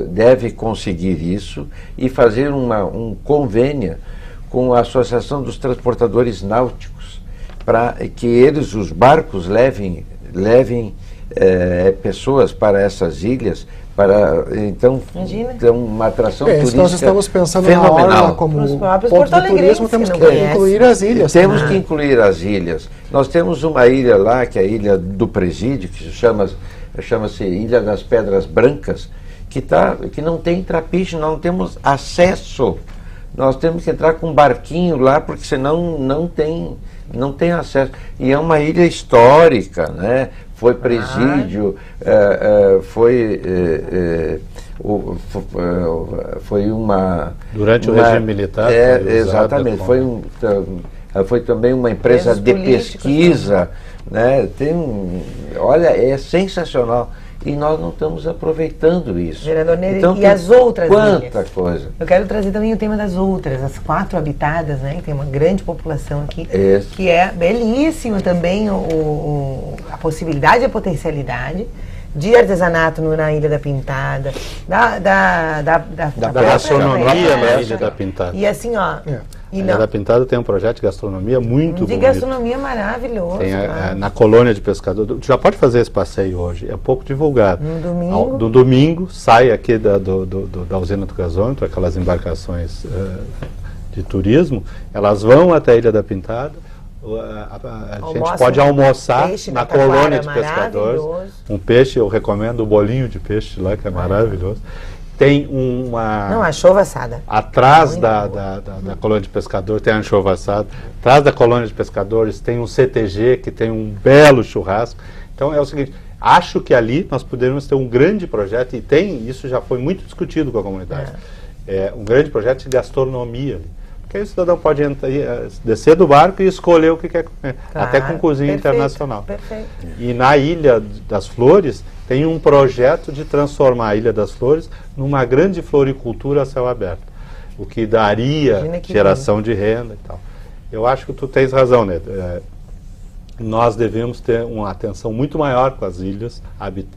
deve conseguir isso e fazer um convênio com a Associação dos Transportadores Náuticos, para que eles, os barcos, levem pessoas para essas ilhas, para então ter uma atração turística se nós estamos pensando fenomenal. na orla como Os próprios ponto de porto-alegrenses turismo, temos que que não conhecem. incluir as ilhas. Temos também. que incluir as ilhas. Nós temos uma ilha lá, que é a Ilha do Presídio, que chama-se Ilha das Pedras Brancas, que não tem trapiche, nós não temos acesso. Nós temos que entrar com um barquinho lá, porque senão não tem acesso. E é uma ilha histórica, né? Foi presídio, foi uma... Durante o regime militar? Exatamente. Foi também uma empresa de pesquisa, né? Olha, é sensacional. E nós não estamos aproveitando isso. Vereador Nery, então, e as outras quanta ilhas? Coisa. Eu quero trazer também o tema das outras, as 4 habitadas, né? Que tem uma grande população aqui, que é belíssimo também a possibilidade e a potencialidade de artesanato na Ilha da Pintada, da gastronomia na Ilha da Pintada. E assim, ó... A Ilha da Pintada tem um projeto de gastronomia muito bonito. De gastronomia maravilhoso. Tem na colônia de pescador. Tu já pode fazer esse passeio hoje, é pouco divulgado. No domingo. No domingo, sai aqui da usina do gasômetro, aquelas embarcações de turismo, elas vão até a Ilha da Pintada. A gente pode almoçar na colônia de pescadores. Um peixe, eu recomendo o bolinho de peixe lá, que é maravilhoso. Tem uma... anchova assada. Atrás da colônia de pescadores tem a anchova assada. Atrás da colônia de pescadores tem um CTG, que tem um belo churrasco. Então é o seguinte, acho que ali nós poderíamos ter um grande projeto, e isso já foi muito discutido com a comunidade. Um grande projeto de gastronomia ali. Porque aí o cidadão pode descer do barco e escolher o que quer comer. Claro, até com cozinha internacional. Perfeito. E na Ilha das Flores tem um projeto de transformar a Ilha das Flores numa grande floricultura a céu aberto, o que daria geração de renda e tal. Eu acho que tu tens razão, né? Nós devemos ter uma atenção muito maior com as ilhas,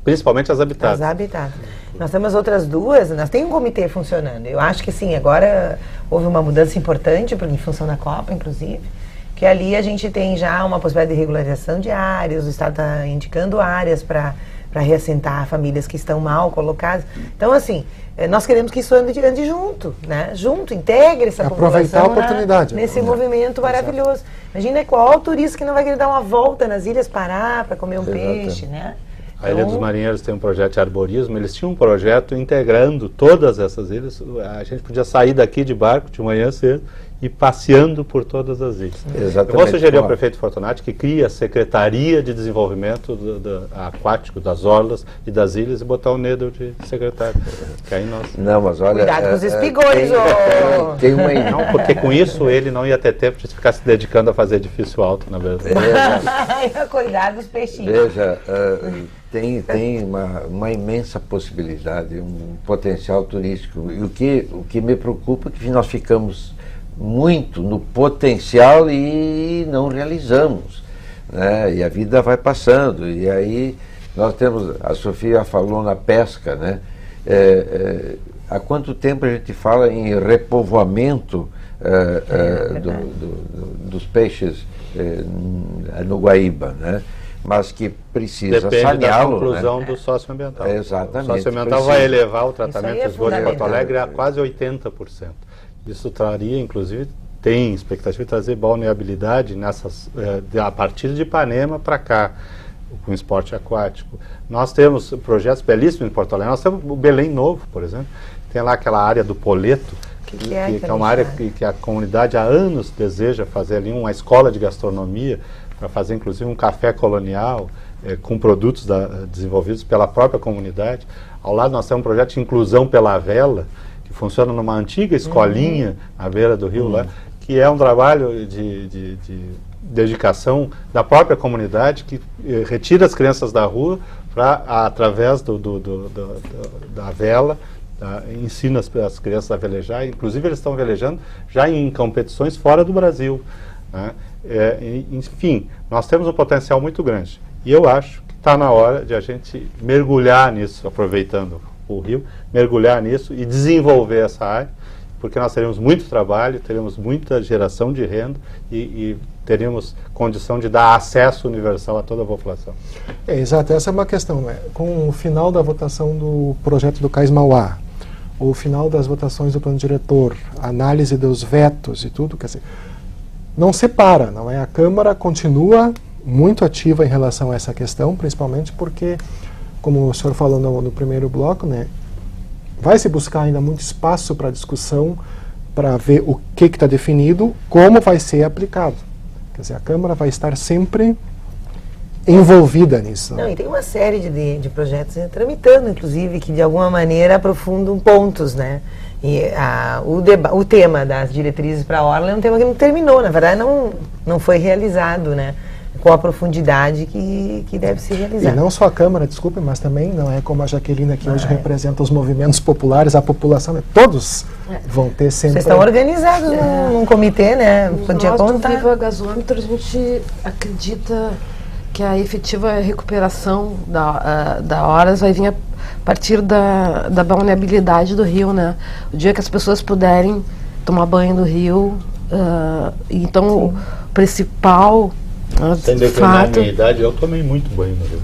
principalmente as habitadas. As habitadas. Nós temos outras duas, nós temos um comitê funcionando. Eu acho que sim, agora houve uma mudança importante, em função da Copa, inclusive, que ali a gente tem já uma possibilidade de regularização de áreas, o Estado está indicando áreas para reassentar famílias que estão mal colocadas. Então, assim, nós queremos que isso ande junto, né? Integre essa aproveitar população a oportunidade, nesse movimento maravilhoso. Imagina qual turista que não vai querer dar uma volta nas ilhas, parar para comer um peixe, né? A Ilha dos Marinheiros tem um projeto de arborismo, eles tinham um projeto integrando todas essas ilhas. A gente podia sair daqui de barco de manhã cedo e passeando por todas as ilhas. Exatamente. Eu vou sugerir ao prefeito Fortunati que crie a Secretaria de Desenvolvimento Aquático das Orlas e das ilhas e botar o Nedel de secretário. Que aí nós... Não, mas olha... Cuidado com os espigões, tem uma... Não, porque com isso ele não ia ter tempo de ficar se dedicando a fazer edifício alto, na verdade. Cuidado dos peixinhos. Veja, tem uma imensa possibilidade, um potencial turístico. E o que me preocupa é que nós ficamos muito no potencial e não realizamos, né? E a vida vai passando. E aí nós temos, a Sofia falou na pesca, né? Há quanto tempo a gente fala em repovoamento dos peixes no Guaíba, né? Mas que precisa saneá-lo. Da conclusão, né? do socioambiental. Exatamente. O socioambiental vai elevar o tratamento Isso aí de esgoto de Porto fundamental. Alegre a quase 80%. Isso traria, inclusive, tem expectativa de trazer balneabilidade a partir de Ipanema para cá, com esporte aquático. Nós temos projetos belíssimos em Porto Alegre. Nós temos o Belém Novo, por exemplo. Tem lá aquela área do Poleto, que é uma área que a comunidade há anos deseja fazer ali uma escola de gastronomia, para fazer inclusive um café colonial com produtos desenvolvidos pela própria comunidade. Ao lado nós temos um projeto de inclusão pela vela, que funciona numa antiga escolinha à beira do rio lá, que é um trabalho de dedicação da própria comunidade, que retira as crianças da rua para, através da vela, ensina as crianças a velejar, inclusive eles estão velejando já em competições fora do Brasil, né? Enfim, nós temos um potencial muito grande e eu acho que está na hora de a gente mergulhar nisso, aproveitando o rio, mergulhar nisso e desenvolver essa área, porque nós teremos muito trabalho, teremos muita geração de renda e teríamos condição de dar acesso universal a toda a população. Exato, essa é uma questão, né? Com o final da votação do projeto do Cais Mauá, o final das votações do plano diretor, análise dos vetos e tudo, quer dizer, não separa, não é? A Câmara continua muito ativa em relação a essa questão, principalmente porque, como o senhor falou no primeiro bloco, né, vai se buscar ainda muito espaço para discussão, para ver o que está definido, como vai ser aplicado. Quer dizer, a Câmara vai estar sempre envolvida nisso. Não, e tem uma série de projetos tramitando, inclusive, que de alguma maneira aprofundam pontos, né? E o tema das diretrizes para a Orla é um tema que não terminou, na verdade não foi realizado, né? Com a profundidade que deve ser realizada. E não só a Câmara, desculpe, mas também não é como a Jaqueline, que hoje representa os movimentos populares, a população, todos vão ter sempre... Vocês estão organizados num comitê, né? Podia contar. No Viva Gasômetro, a gente acredita que a efetiva recuperação da Horas vai vir a partir da balneabilidade do rio, né? O dia que as pessoas puderem tomar banho no rio, então o principal... Sem declinar a minha idade, eu tomei muito banho no rio.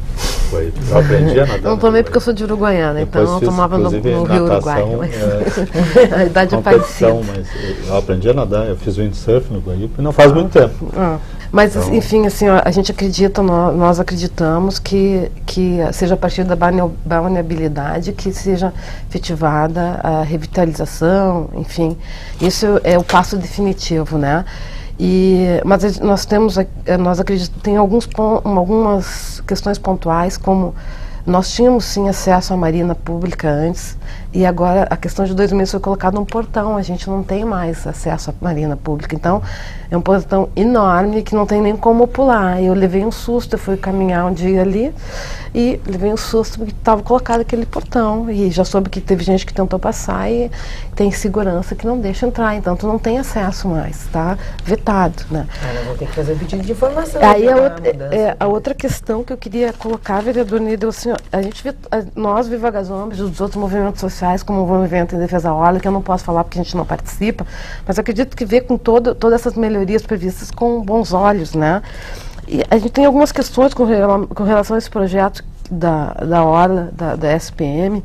Eu aprendi a nadar. Eu não tomei porque eu sou de Uruguaiana, então eu tomava no Rio Uruguai. Mas a idade é parecida. Mas eu aprendi a nadar, eu fiz windsurf no Guaíba e não faz muito tempo. Mas, então, enfim, assim, a gente acredita, nós acreditamos que seja a partir da balneabilidade que seja efetivada a revitalização, enfim, isso é o passo definitivo, né? Mas nós acreditamos, tem algumas questões pontuais, como nós tínhamos sim acesso à marina pública antes, e agora a questão de 2 meses foi colocado um portão, a gente não tem mais acesso à marina pública, então é um portão enorme que não tem nem como pular. Eu levei um susto, eu fui caminhar um dia ali e levei um susto porque estava colocado aquele portão, e já soube que teve gente que tentou passar e tem segurança que não deixa entrar, então tu não tem acesso mais, tá vetado, né? Nós vamos ter que fazer um pedido de informação. Aí a outra questão que eu queria colocar, vereador Nidel, assim, nós, Viva Gasômetro, e os outros movimentos sociais, como o Movimento em Defesa da Orla, que eu não posso falar porque a gente não participa, mas acredito que vê com todas essas melhorias previstas com bons olhos, né? E a gente tem algumas questões com relação a esse projeto da Orla, da SPM,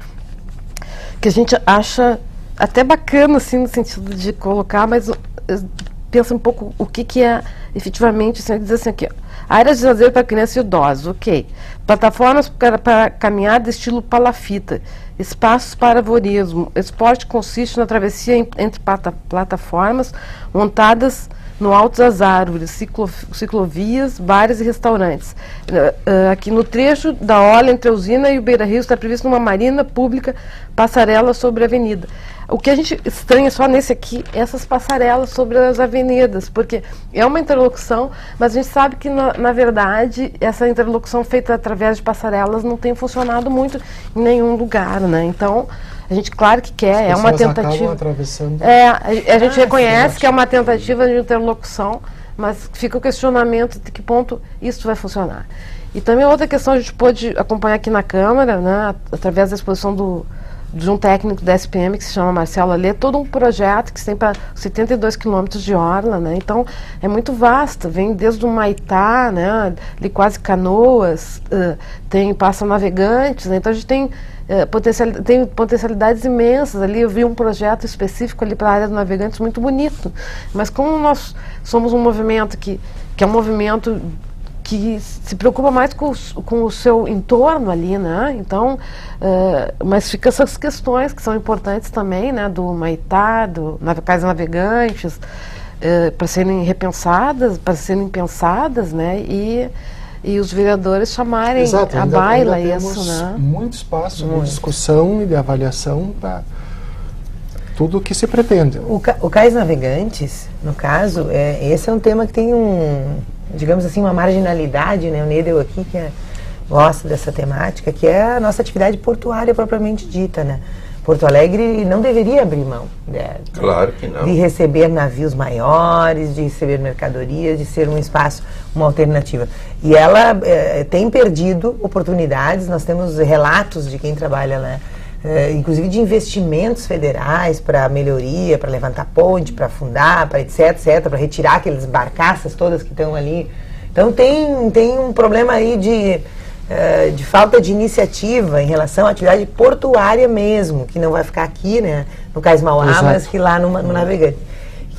que a gente acha até bacana, assim, no sentido de colocar, mas pensa um pouco o que é efetivamente, assim, dizer assim, aqui, áreas de lazer para crianças e idosos, ok. Plataformas para caminhada estilo palafita, espaços para arvorismo. Esporte consiste na travessia entre plataformas montadas no alto das árvores, ciclovias, bares e restaurantes. Aqui no trecho da orla entre a usina e o Beira-Rio está previsto uma marina pública, passarela sobre a avenida. O que a gente estranha só nesse aqui, essas passarelas sobre as avenidas, porque é uma interlocução, mas a gente sabe que, na verdade, essa interlocução feita através de passarelas não tem funcionado muito em nenhum lugar, né? Então, a gente, claro que quer, é uma tentativa. A gente reconhece que é uma tentativa de interlocução, mas fica o questionamento de que ponto isso vai funcionar. E também outra questão a gente pôde acompanhar aqui na Câmara, né, através da exposição de um técnico da SPM que se chama Marcelo Alê, todo um projeto que tem para 72 quilômetros de orla, né? Então é muito vasto, vem desde o Maitá, né, ali quase Canoas, passa Navegantes, né? Então a gente tem potencialidades imensas ali. Eu vi um projeto específico ali para a área do Navegantes muito bonito, mas como nós somos um movimento que é um movimento que se preocupa mais com o seu entorno ali, né? Então, mas fica essas questões que são importantes também, né? Do Maitá, do Cais Navegantes, para serem repensadas, para serem pensadas, né? E os vereadores chamarem a baila isso, né? Muito espaço de discussão e de avaliação para tudo o que se pretende. O Cais Navegantes, no caso, esse é um tema que tem digamos assim, uma marginalidade, né? O Nidel aqui, que gosta dessa temática, que é a nossa atividade portuária propriamente dita, né? Porto Alegre não deveria abrir mão Claro que não. de receber navios maiores, de receber mercadorias, de ser um espaço, uma alternativa. E ela tem perdido oportunidades, nós temos relatos de quem trabalha lá, inclusive de investimentos federais para melhoria, para levantar ponte, para afundar, para etc, para retirar aquelas barcaças todas que estão ali. Então tem um problema aí de falta de iniciativa em relação à atividade portuária mesmo, que não vai ficar aqui, né, no Cais Mauá, Exato. mas que lá no Navegante.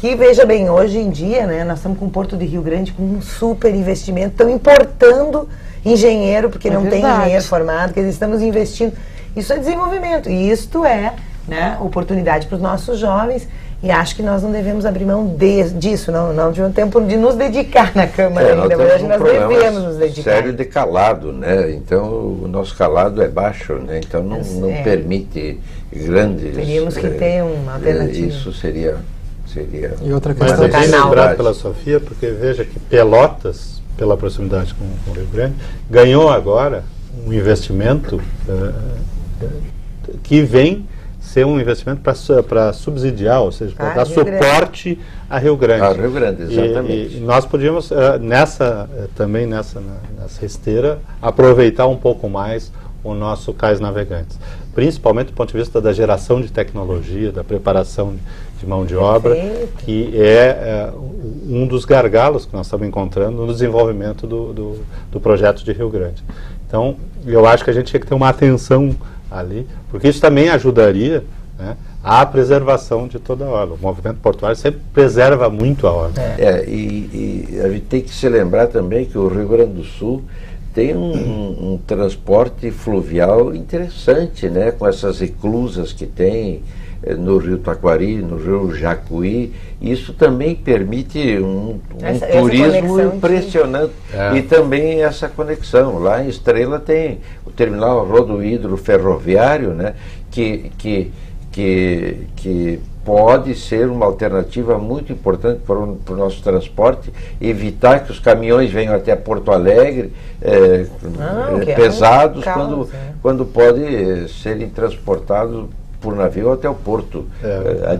Que, veja bem, hoje em dia, né, nós estamos com o Porto de Rio Grande com um super investimento, estão importando engenheiro, porque não tem engenheiro formado, que estamos investindo. Isso é desenvolvimento, e isto é, né, oportunidade para os nossos jovens, e acho que nós não devemos abrir mão disso, não tivemos tempo de nos dedicar na Câmara ainda, mas acho que nós devemos nos dedicar. Sério de calado, né? Então o nosso calado é baixo, né? Então não permite grandes... Teríamos que ter uma alternativa. Isso seria E outra Mas questão é bem canal. lembrado pela Sofia, porque veja que Pelotas, pela proximidade com o Rio Grande, ganhou agora um investimento que vem ser um investimento para subsidiar, ou seja, para dar suporte a Rio Grande. A Rio Grande, exatamente. E nós podíamos, nessa esteira, aproveitar um pouco mais o nosso Cais Navegantes. Principalmente do ponto de vista da geração de tecnologia, da preparação de mão de obra, que é um dos gargalos que nós estamos encontrando no desenvolvimento do projeto de Rio Grande. Então, eu acho que a gente tinha que ter uma atenção ali, porque isso também ajudaria, né, à preservação de toda a orla. O movimento portuário sempre preserva muito a orla. E a gente tem que se lembrar também que o Rio Grande do Sul tem um transporte fluvial interessante, né, com essas reclusas que tem no Rio Taquari, no Rio Jacuí. Isso também permite um turismo impressionante. E também essa conexão. Lá em Estrela tem o terminal rodohidro ferroviário, né, que pode ser uma alternativa muito importante para o nosso transporte, evitar que os caminhões venham até Porto Alegre pesados, quando pode serem transportados por navio até o porto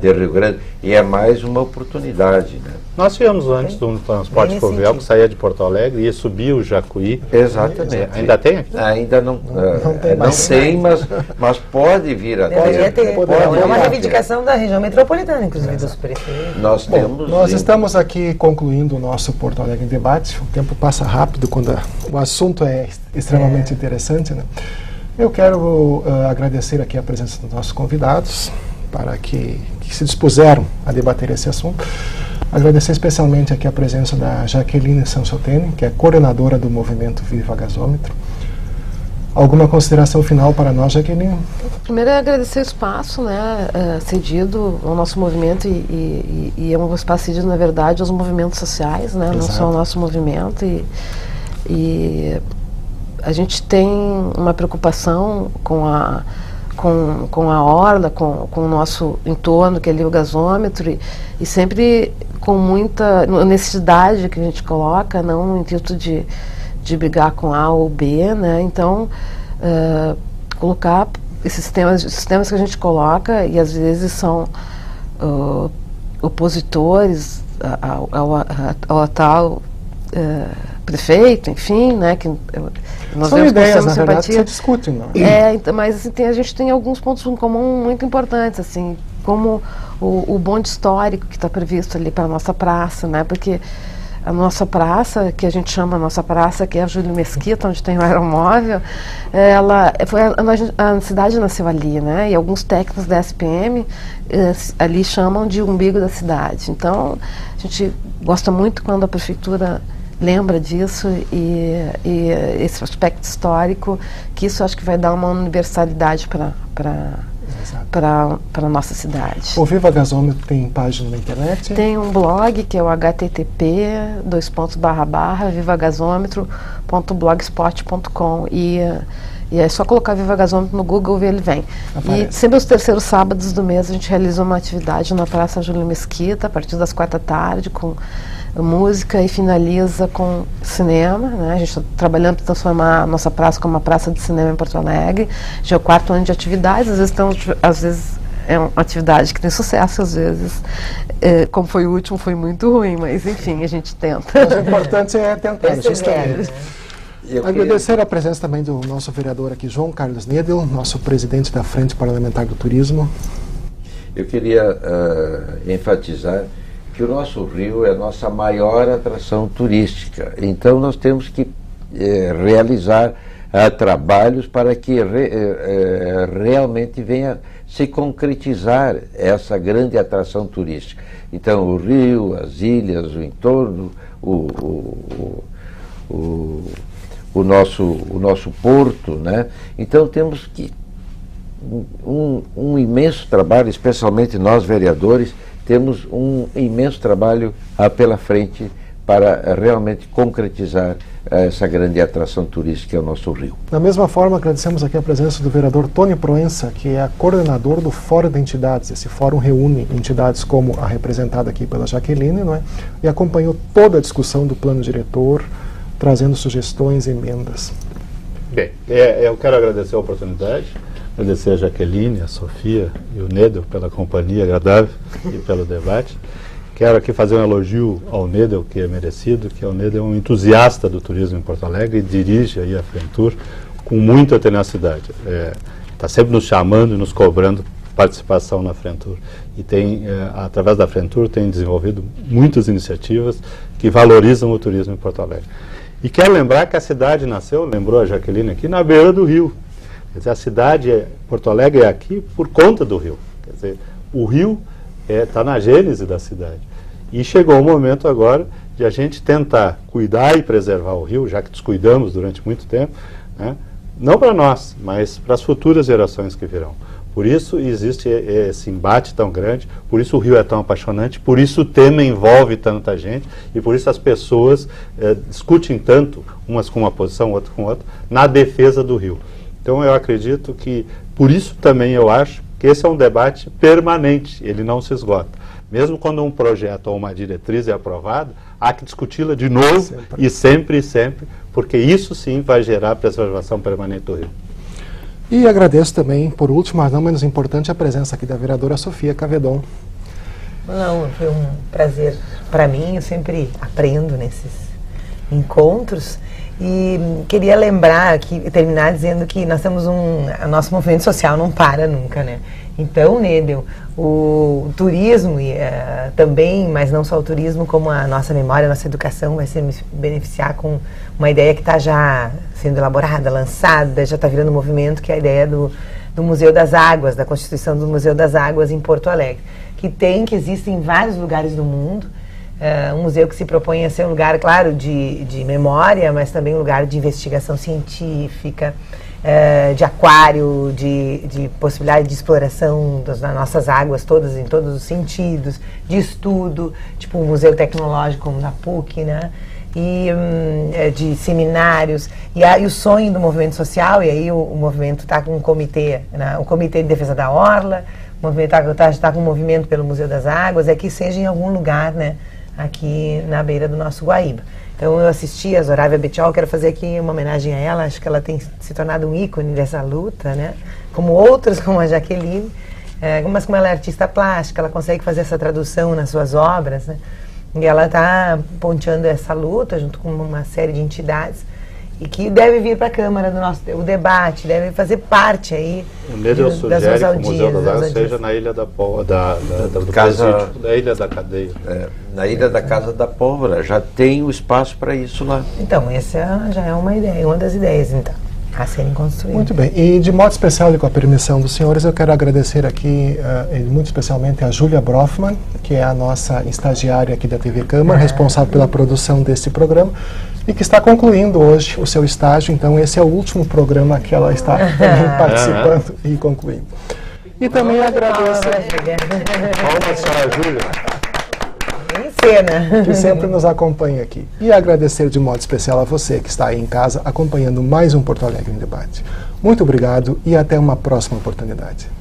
de Rio Grande. E é mais uma oportunidade, né? Nós tivemos antes um transporte fluvial que saía de Porto Alegre e ia subir o Jacuí. Exatamente. Ainda tem aqui? Ainda não tem, mas pode vir a ter. É uma reivindicação da região metropolitana, inclusive dos prefeitos. Nós estamos aqui concluindo o nosso Porto Alegre em Debate. O tempo passa rápido quando o assunto é extremamente interessante, né? Eu quero agradecer aqui a presença dos nossos convidados, para que se dispuseram a debater esse assunto. Agradecer especialmente aqui a presença da Jaqueline Sansotene, que é coordenadora do movimento Viva Gasômetro. Alguma consideração final para nós, Jaqueline? Primeiro é agradecer o espaço, né, cedido ao nosso movimento e é um espaço cedido, na verdade, aos movimentos sociais, né, não só ao nosso movimento. E a gente tem uma preocupação com a orla, com o nosso entorno, que é ali o gasômetro, e sempre com muita necessidade que a gente coloca, não no intuito de brigar com A ou B, né? Então, colocar esses sistemas que a gente coloca, e às vezes são opositores ao tal prefeito, enfim, né, que nós são ideias, na verdade, simpatia. que se discutem, não? Mas assim, a gente tem alguns pontos em comum muito importantes, assim, como o bonde histórico que está previsto ali para a nossa praça, né, porque a nossa praça, que a gente chama a nossa praça, que é a Júlio Mesquita, onde tem o aeromóvel, a cidade nasceu ali, né, e alguns técnicos da SPM ali chamam de umbigo da cidade. Então, a gente gosta muito quando a prefeitura lembra disso e esse aspecto histórico, que isso acho que vai dar uma universalidade para a nossa cidade. O Viva Gasômetro tem página na internet? Tem um blog que é o http://vivagasômetro.blogspot.com e E é só colocar Viva Gasômetro no Google e ele vem. Aparece. E sempre aos terceiros sábados do mês a gente realiza uma atividade na Praça Júlio Mesquita, a partir das 4h, com música, e finaliza com cinema, né? A gente está trabalhando para transformar a nossa praça como uma praça de cinema em Porto Alegre. Já é o 4º ano de atividades, às vezes é uma atividade que tem sucesso, às vezes, como foi o último, foi muito ruim, mas enfim, a gente tenta. Mas o importante é tentar, justamente. Agradecer a presença também do nosso vereador aqui, João Carlos Nedel, nosso presidente da Frente Parlamentar do Turismo. Eu queria enfatizar que o nosso rio é a nossa maior atração turística. Então nós temos que realizar trabalhos para que realmente venha se concretizar essa grande atração turística. Então o rio, as ilhas, o entorno, o nosso porto, né? Então temos que um imenso trabalho, especialmente nós vereadores, temos um imenso trabalho pela frente para realmente concretizar essa grande atração turística que é o nosso rio. Da mesma forma, agradecemos aqui a presença do vereador Tony Proença, que é coordenador do Fórum de Entidades. Esse fórum reúne entidades como a representada aqui pela Jaqueline, não é? E acompanhou toda a discussão do plano diretor, trazendo sugestões e emendas. Bem, eu quero agradecer a oportunidade, agradecer a Jaqueline, a Sofia e o Nedel pela companhia agradável e pelo debate. Quero aqui fazer um elogio ao Nedel, que é merecido, que o Nedel é um entusiasta do turismo em Porto Alegre e dirige aí a Frentur com muita tenacidade. Está sempre nos chamando e nos cobrando participação na Frentur. E tem, através da Frentur, tem desenvolvido muitas iniciativas que valorizam o turismo em Porto Alegre. E quero lembrar que a cidade nasceu, lembrou a Jaqueline aqui, na beira do rio. Quer dizer, a cidade, Porto Alegre é aqui por conta do rio. Quer dizer, o rio está na gênese da cidade. E chegou o momento agora de a gente tentar cuidar e preservar o rio, já que descuidamos durante muito tempo, né? Não para nós, mas para as futuras gerações que virão. Por isso existe esse embate tão grande, por isso o rio é tão apaixonante, por isso o tema envolve tanta gente e por isso as pessoas discutem tanto, umas com uma posição, outras com outra, na defesa do rio. Então eu acredito que, por isso também eu acho que esse é um debate permanente, ele não se esgota. Mesmo quando um projeto ou uma diretriz é aprovada, há que discuti-la de novo e sempre, porque isso sim vai gerar preservação permanente do rio. E agradeço também, por último, mas não menos importante, a presença aqui da vereadora Sofia Cavedon. Não, foi um prazer para mim, eu sempre aprendo nesses encontros. E queria lembrar aqui, terminar dizendo que nós temos o nosso movimento social não para nunca, né? Então, Nedel, o turismo também, mas não só o turismo, como a nossa memória, a nossa educação vai se beneficiar com uma ideia que está já sendo elaborada, lançada, já está virando movimento, que é a ideia do Museu das Águas, da constituição do Museu das Águas em Porto Alegre, que existe em vários lugares do mundo. Um museu que se propõe a ser um lugar, claro, de memória, mas também um lugar de investigação científica, de aquário, de possibilidade de exploração das nossas águas todas, em todos os sentidos, de estudo, tipo um museu tecnológico como da PUC, né? E de seminários, e o sonho do movimento social, e aí o movimento está com um comitê, né? O Comitê de Defesa da Orla, o movimento está com um movimento pelo Museu das Águas, é que seja em algum lugar, né? Aqui na beira do nosso Guaíba. Então eu assisti a Zorávia Bettiol, quero fazer aqui uma homenagem a ela, acho que ela tem se tornado um ícone dessa luta, né? Como outras, como a Jaqueline, mas como ela é artista plástica, ela consegue fazer essa tradução nas suas obras, né? E ela está ponteando essa luta junto com uma série de entidades e que deve vir para a Câmara o debate, deve fazer parte aí o Nedel sugere que o Museu das Águas seja na Ilha da Ilha da Cadeia. Na Ilha da Casa da Pólvora, já tem o espaço para isso lá. Então, essa já é uma ideia, uma das ideias, então, a serem construídas. Muito bem, e de modo especial e com a permissão dos senhores, eu quero agradecer aqui, muito especialmente a Júlia Brofman, que é a nossa estagiária aqui da TV Câmara, responsável pela produção desse programa, e que está concluindo hoje o seu estágio, então esse é o último programa que ela está participando e concluindo. E também agradeço... Palmas para a Júlia. em cena. Que sempre nos acompanha aqui. E agradecer de modo especial a você que está aí em casa acompanhando mais um Porto Alegre em Debate. Muito obrigado e até uma próxima oportunidade.